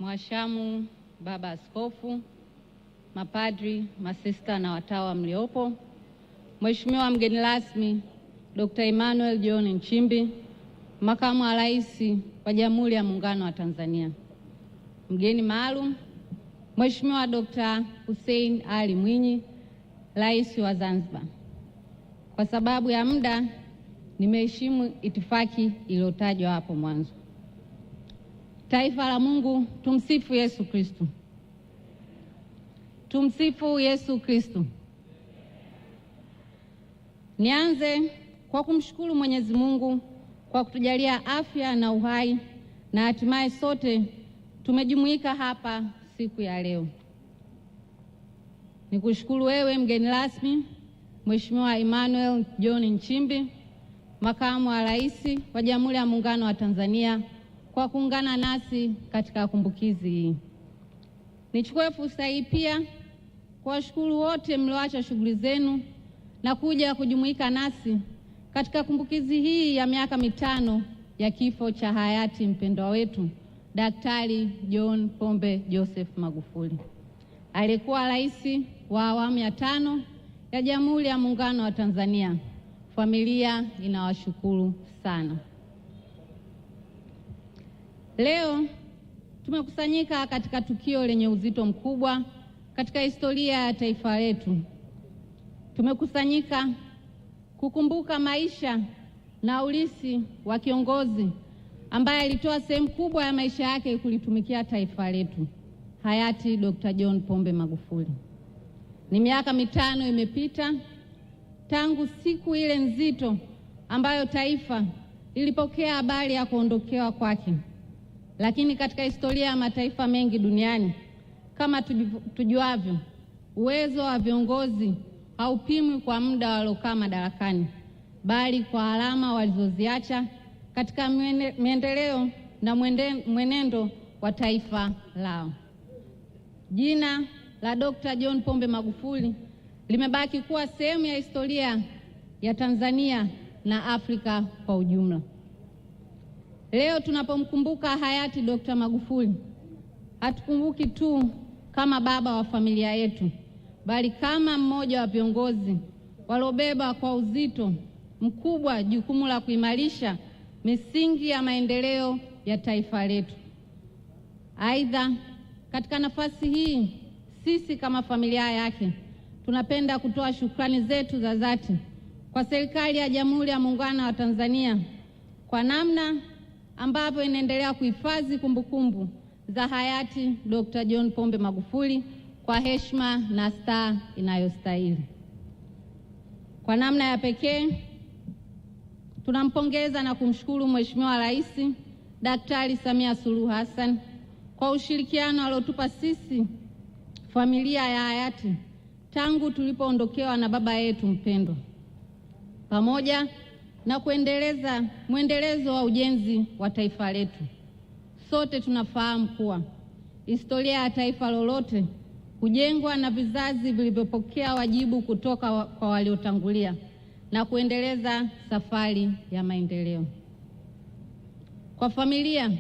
Mwashamu Baba Askofu, mapadri, masista na watawa mliopo, Mheshimiwa mgeni rasmi Dr. Emmanuel John Nchimbi, Makamu wa Rais wa Jamhuri ya Muungano wa Tanzania. Mgeni maalum Mheshimiwa Dr. Hussein Ali Mwinyi, Rais wa Zanzibar. Kwa sababu ya muda nimeheshimu itifaki iliyotajwa hapo mwanzo. Taifa la Mungu, tumsifu Yesu Kristo. Tumsifu Yesu Kristo. Nianze kwa kumshukuru Mwenyezi Mungu kwa kutujalia afya na uhai na hatimaye sote tumejumuika hapa siku ya leo. Nikushukuru wewe mgeni rasmi Mheshimiwa Emmanuel John Nchimbi, Makamu wa Rais wa Jamhuri ya Muungano wa Tanzania, kwa kuungana nasi katika kumbukizi hii. Nichukue fursa hii pia kuwashukuru wote mlioacha shughuli zenu na kuja kujumuika nasi katika kumbukizi hii ya miaka 5 ya kifo cha hayati mpendwa wetu Daktari John Pombe Joseph Magufuli. Alikuwa rais wa awamu ya 5 ya Jamhuri ya Muungano wa Tanzania. Familia inawashukuru sana. Leo tumekusanyika katika tukio lenye uzito mkubwa katika historia ya taifa letu. Tumekusanyika kukumbuka maisha na urithi wa kiongozi ambaye alitoa sehemu kubwa ya maisha yake kulitumikia taifa letu, hayati Dr. John Pombe Magufuli. Ni miaka 5 imepita tangu siku ile nzito ambayo taifa lilipokea habari ya kuondokewa kwake. Lakini katika historia ya mataifa mengi duniani, kama tujuavyo, uwezo wa viongozi haupimwi kwa muda waliokaa madarakani, bali kwa alama walizoziacha katika maendeleo na mwenendo wa taifa lao. Jina la Dr. John Pombe Magufuli limebaki kuwa sehemu ya historia ya Tanzania na Afrika kwa ujumla. Leo tunapomkumbuka hayati Dr. Magufuli, hatukumbuki tu kama baba wa familia yetu, bali kama mmoja wa viongozi waliobeba kwa uzito mkubwa jukumu la kuimarisha misingi ya maendeleo ya taifa letu. Aidha, katika nafasi hii sisi kama familia yake tunapenda kutoa shukrani zetu za dhati kwa serikali ya Jamhuri ya Muungano wa Tanzania kwa namna ambavyo inaendelea kuhifadhi kumbukumbu za hayati Dr. John Pombe Magufuli kwa heshima na staa inayostahili. Kwa namna ya pekee tunampongeza na kumshukuru Mheshimiwa Rais Daktari Samia Suluhu Hassan kwa ushirikiano aliotupa sisi familia ya hayati tangu tulipoondokewa na baba yetu mpendwa, pamoja na mwendelezo wa ujenzi wa taifa letu. Sote tunafahamu kuwa historia ya taifa lolote hujengwa na vizazi vilivyopokea wajibu kutoka kwa waliotangulia na kuendeleza safari ya maendeleo. Kwa familia,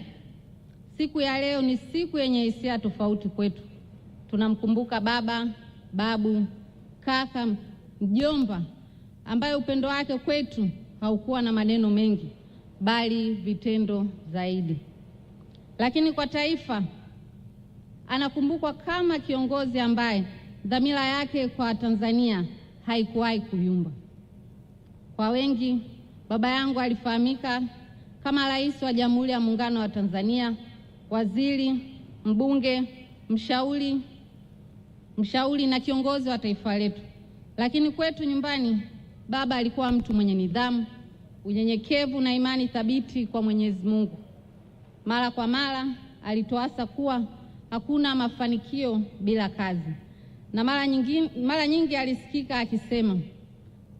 siku ya leo ni siku yenye hisia tofauti kwetu. Tunamkumbuka baba, babu, kaka, mjomba ambaye upendo wake kwetu haukuwa na maneno mengi bali vitendo zaidi. Lakini kwa taifa anakumbukwa kama kiongozi ambaye dhamira yake kwa Tanzania haikuwahi kuyumba. Kwa wengi, baba yangu alifahamika kama rais wa Jamhuri ya Muungano wa Tanzania, waziri, mbunge, mshauri na kiongozi wa taifa letu. Lakini kwetu nyumbani, baba alikuwa mtu mwenye nidhamu, unyenyekevu na imani thabiti kwa Mwenyezi Mungu. Mara kwa mara alituasa kuwa hakuna mafanikio bila kazi. Na mara nyingi alisikika akisema,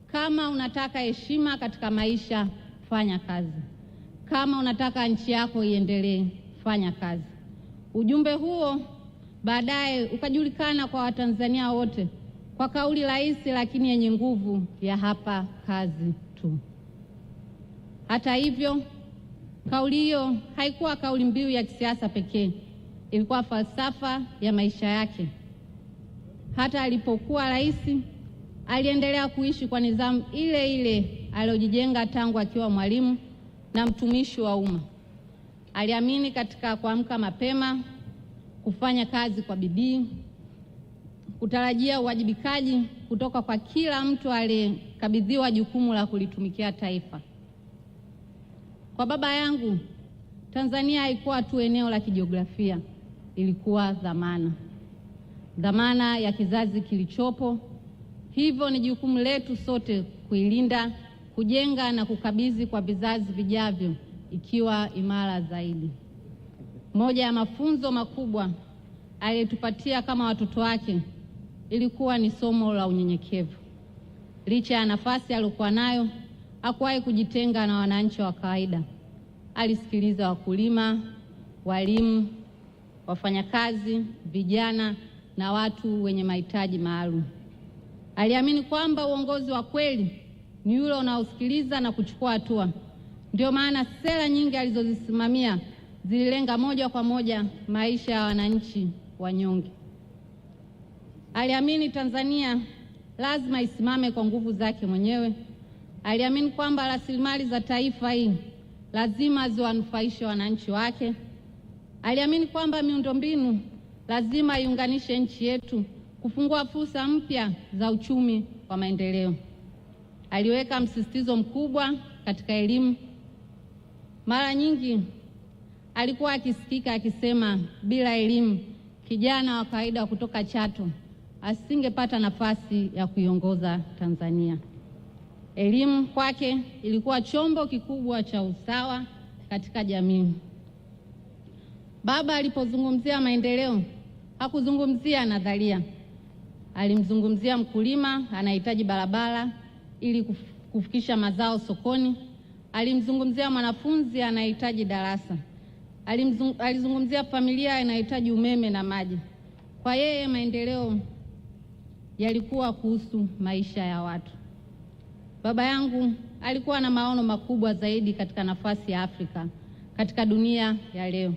kama unataka heshima katika maisha, fanya kazi. Kama unataka nchi yako iendelee, fanya kazi. Ujumbe huo baadaye ukajulikana kwa Watanzania wote kwa kauli rahisi lakini yenye nguvu ya hapa kazi tu. Hata hivyo, kauli hiyo haikuwa kauli mbiu ya kisiasa pekee, ilikuwa falsafa ya maisha yake. Hata alipokuwa rais, aliendelea kuishi kwa nidhamu ile ile aliyojijenga tangu akiwa mwalimu na mtumishi wa umma. Aliamini katika kuamka mapema, kufanya kazi kwa bidii, kutarajia uwajibikaji kutoka kwa kila mtu aliyekabidhiwa jukumu la kulitumikia taifa. Kwa baba yangu, Tanzania haikuwa tu eneo la kijiografia, ilikuwa dhamana ya kizazi kilichopo. Hivyo ni jukumu letu sote kuilinda, kujenga na kukabidhi kwa vizazi vijavyo ikiwa imara zaidi. Moja ya mafunzo makubwa aliyetupatia kama watoto wake ilikuwa ni somo la unyenyekevu. Licha ya nafasi aliyokuwa nayo, hakuwahi kujitenga na wananchi wa kawaida. Alisikiliza wakulima, walimu, wafanyakazi, vijana na watu wenye mahitaji maalum. Aliamini kwamba uongozi wa kweli ni yule unaosikiliza na kuchukua hatua. Ndio maana sera nyingi alizozisimamia zililenga moja kwa moja maisha ya wananchi wanyonge. Aliamini Tanzania lazima isimame kwa nguvu zake mwenyewe. Aliamini kwamba rasilimali za taifa hii lazima ziwanufaishe wananchi wake. Aliamini kwamba miundombinu lazima iunganishe nchi yetu, kufungua fursa mpya za uchumi wa maendeleo. Aliweka msisitizo mkubwa katika elimu. Mara nyingi alikuwa akisikika akisema, bila elimu kijana wa kawaida kutoka Chato asingepata nafasi ya kuiongoza Tanzania. Elimu kwake ilikuwa chombo kikubwa cha usawa katika jamii. Baba alipozungumzia maendeleo, hakuzungumzia nadharia. Alimzungumzia mkulima anahitaji barabara ili kufikisha mazao sokoni. Alimzungumzia mwanafunzi anahitaji darasa. Alizungumzia familia inahitaji umeme na maji. Kwa yeye maendeleo yalikuwa kuhusu maisha ya watu. Baba yangu alikuwa na maono makubwa zaidi katika nafasi ya Afrika katika dunia ya leo.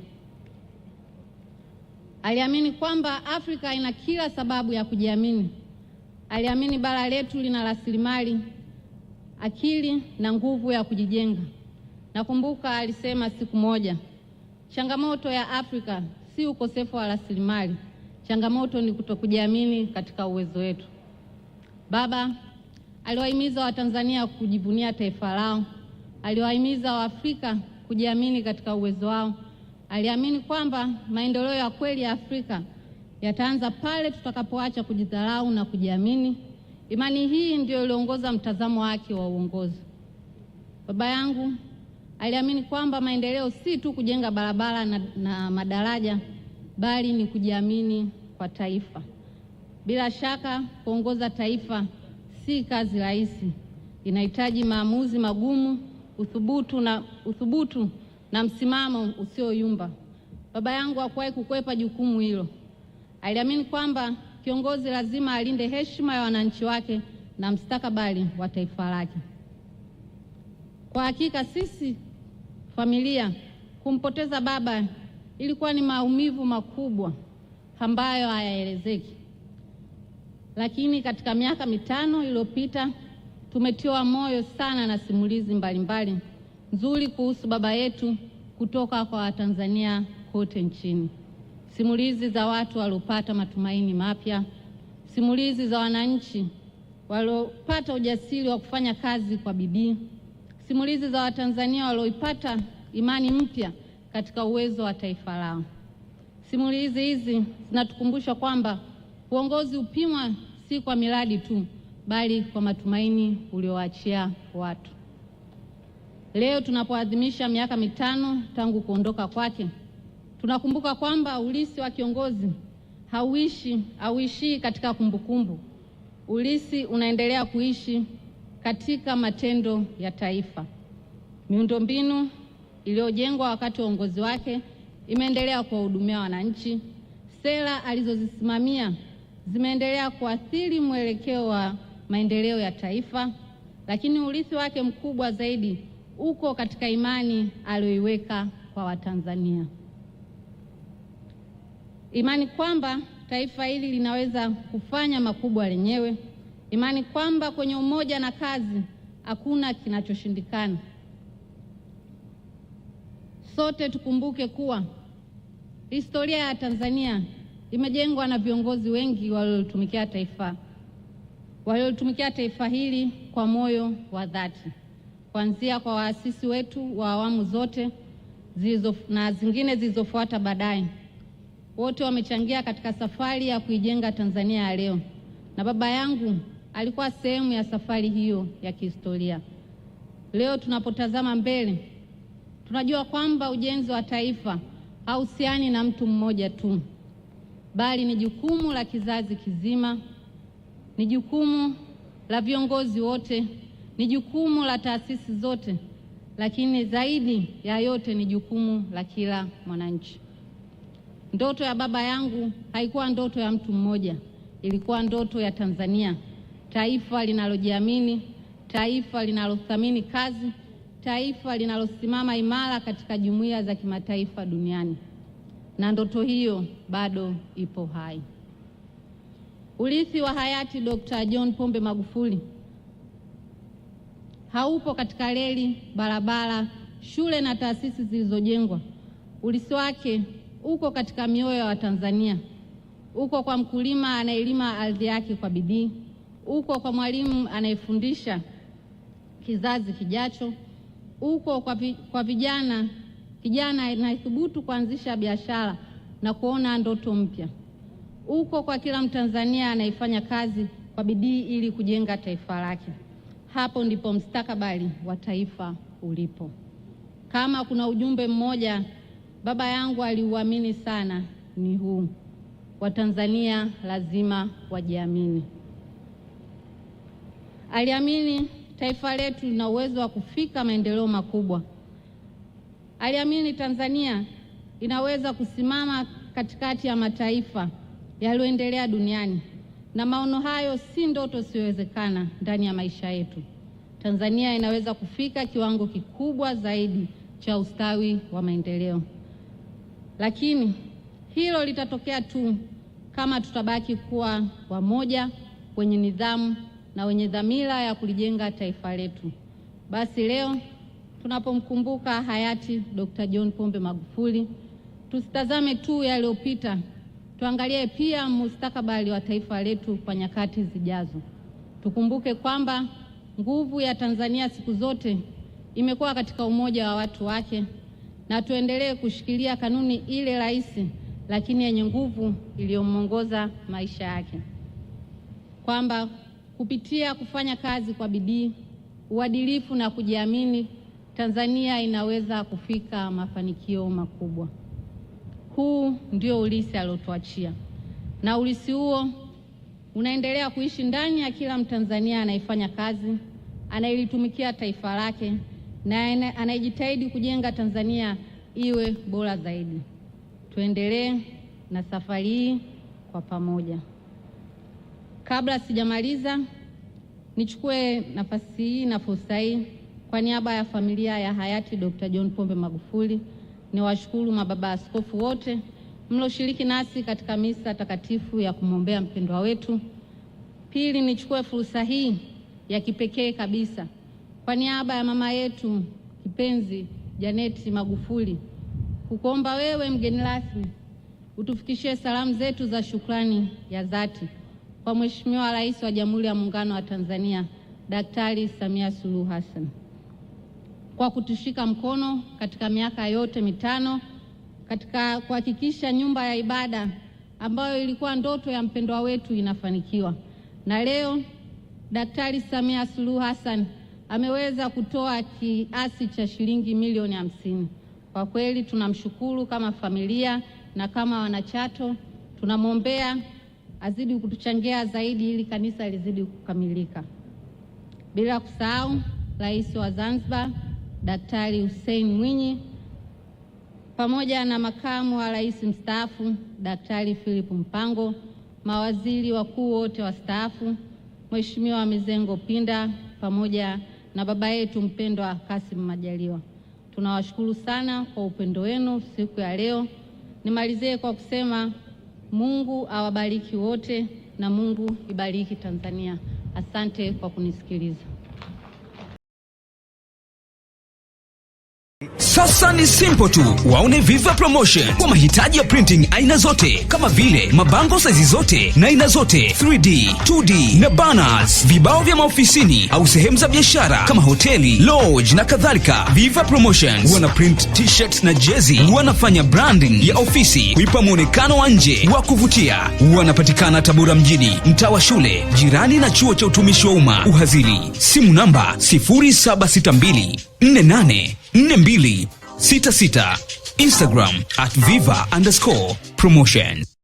Aliamini kwamba Afrika ina kila sababu ya kujiamini. Aliamini bara letu lina rasilimali, akili na nguvu ya kujijenga. Nakumbuka alisema siku moja, changamoto ya Afrika si ukosefu wa rasilimali, changamoto ni kutokujiamini katika uwezo wetu. Baba aliwahimiza Watanzania kujivunia taifa lao. Aliwahimiza Waafrika kujiamini katika uwezo wao. Aliamini kwamba maendeleo ya kweli ya Afrika yataanza pale tutakapoacha kujidharau na kujiamini. Imani hii ndio iliongoza mtazamo wake wa uongozi. Baba yangu aliamini kwamba maendeleo si tu kujenga barabara na madaraja, bali ni kujiamini kwa taifa. Bila shaka kuongoza taifa si kazi rahisi. Inahitaji maamuzi magumu, uthubutu na msimamo usioyumba. Baba yangu hakuwahi kukwepa jukumu hilo. Aliamini kwamba kiongozi lazima alinde heshima ya wananchi wake na mustakabali wa taifa lake. Kwa hakika sisi familia, kumpoteza baba ilikuwa ni maumivu makubwa ambayo hayaelezeki. Lakini katika miaka 5 iliyopita tumetiwa moyo sana na simulizi mbalimbali nzuri kuhusu baba yetu kutoka kwa Watanzania kote nchini. Simulizi za watu waliopata matumaini mapya, simulizi za wananchi waliopata ujasiri wa kufanya kazi kwa bidii, simulizi za Watanzania walioipata imani mpya katika uwezo wa taifa lao. Simulizi hizi zinatukumbusha kwamba uongozi upimwa si kwa miradi tu, bali kwa matumaini ulioachia watu. Leo tunapoadhimisha miaka 5 tangu kuondoka kwake, tunakumbuka kwamba urithi wa kiongozi hauishi katika kumbukumbu. Urithi unaendelea kuishi katika matendo ya taifa. Miundombinu iliyojengwa wakati wa uongozi wake imeendelea kuwahudumia wananchi. Sera alizozisimamia zimeendelea kuathiri mwelekeo wa maendeleo ya taifa, lakini urithi wake mkubwa zaidi uko katika imani aliyoiweka kwa Watanzania. imani kwamba taifa hili linaweza kufanya makubwa lenyewe, imani kwamba kwenye umoja na kazi hakuna kinachoshindikana. Sote tukumbuke kuwa historia ya Tanzania imejengwa na viongozi wengi waliotumikia taifa hili kwa moyo wa dhati, kuanzia kwa waasisi wetu wa awamu zote na zingine zilizofuata baadaye. Wote wamechangia katika safari ya kuijenga Tanzania ya leo, na baba yangu alikuwa sehemu ya safari hiyo ya kihistoria. Leo tunapotazama mbele, tunajua kwamba ujenzi wa taifa hauhusiani na mtu mmoja tu, bali ni jukumu la kizazi kizima, ni jukumu la viongozi wote, ni jukumu la taasisi zote, lakini zaidi ya yote ni jukumu la kila mwananchi. Ndoto ya baba yangu haikuwa ndoto ya mtu mmoja, ilikuwa ndoto ya Tanzania, taifa linalojiamini, taifa linalothamini kazi, taifa linalosimama imara katika jumuiya za kimataifa duniani. Na ndoto hiyo bado ipo hai. Urithi wa hayati Dr. John Pombe Magufuli haupo katika reli, barabara, shule na taasisi zilizojengwa. Urithi wake uko katika mioyo ya Watanzania, uko kwa mkulima anayelima ardhi yake kwa bidii, uko kwa mwalimu anayefundisha kizazi kijacho, uko kwa kijana anayethubutu kuanzisha biashara na kuona ndoto mpya, uko kwa kila Mtanzania anayefanya kazi kwa bidii ili kujenga taifa lake. Hapo ndipo mustakabali wa taifa ulipo. Kama kuna ujumbe mmoja baba yangu aliuamini sana, ni huu: Watanzania lazima wajiamini. Aliamini taifa letu lina uwezo wa kufika maendeleo makubwa. Aliamini Tanzania inaweza kusimama katikati ya mataifa yaliyoendelea duniani, na maono hayo si ndoto isiyowezekana ndani ya maisha yetu. Tanzania inaweza kufika kiwango kikubwa zaidi cha ustawi wa maendeleo, lakini hilo litatokea tu kama tutabaki kuwa wamoja, wenye nidhamu na wenye dhamira ya kulijenga taifa letu. Basi leo tunapomkumbuka hayati Dr. John Pombe Magufuli, tusitazame tu yaliyopita, tuangalie pia mustakabali wa taifa letu kwa nyakati zijazo. Tukumbuke kwamba nguvu ya Tanzania siku zote imekuwa katika umoja wa watu wake, na tuendelee kushikilia kanuni ile rahisi lakini yenye nguvu iliyomuongoza maisha yake, kwamba kupitia kufanya kazi kwa bidii, uadilifu na kujiamini, Tanzania inaweza kufika mafanikio makubwa. Huu ndio urithi aliotuachia, na urithi huo unaendelea kuishi ndani ya kila Mtanzania anayefanya kazi, anayelitumikia taifa lake na anayejitahidi kujenga Tanzania iwe bora zaidi. Tuendelee na safari hii kwa pamoja. Kabla sijamaliza, nichukue nafasi hii na fursa hii kwa niaba ya familia ya hayati Dr. John Pombe Magufuli niwashukuru mababa askofu wote mloshiriki nasi katika misa takatifu ya kumwombea mpendwa wetu. Pili, nichukue fursa hii ya kipekee kabisa kwa niaba ya mama yetu kipenzi Janeti Magufuli kukuomba wewe mgeni rasmi utufikishie salamu zetu za shukrani ya dhati kwa Mheshimiwa Rais wa Jamhuri ya Muungano wa Tanzania Daktari Samia Suluhu Hassan kwa kutushika mkono katika miaka yote mitano katika kuhakikisha nyumba ya ibada ambayo ilikuwa ndoto ya mpendwa wetu inafanikiwa. Na leo Daktari Samia Suluhu Hassan ameweza kutoa kiasi cha shilingi milioni 50. Kwa kweli tunamshukuru kama familia na kama wanachato, tunamwombea azidi kutuchangia zaidi ili kanisa lizidi kukamilika. Bila kusahau Rais wa Zanzibar Daktari Hussein Mwinyi pamoja na makamu wa rais mstaafu Daktari Philip Mpango, mawaziri wakuu wote wastaafu, Mheshimiwa Mizengo Pinda pamoja na baba yetu mpendwa Kassim Majaliwa. Tunawashukuru sana kwa upendo wenu siku ya leo. Nimalizie kwa kusema Mungu awabariki wote na Mungu ibariki Tanzania. Asante kwa kunisikiliza. Sasa ni simple tu. Waone Viva Promotion kwa mahitaji ya printing aina zote kama vile mabango size zote na aina zote, 3D, 2D na banners, vibao vya maofisini au sehemu za biashara kama hoteli, lodge na kadhalika. Viva Promotions wana print t-shirts na jezi, wanafanya branding ya ofisi kuipa muonekano wa nje wa kuvutia. Wanapatikana Tabora mjini, mtaa wa shule, jirani na chuo cha utumishi wa umma Uhazili. Simu namba 0762484266. Instagram @viva_promotions.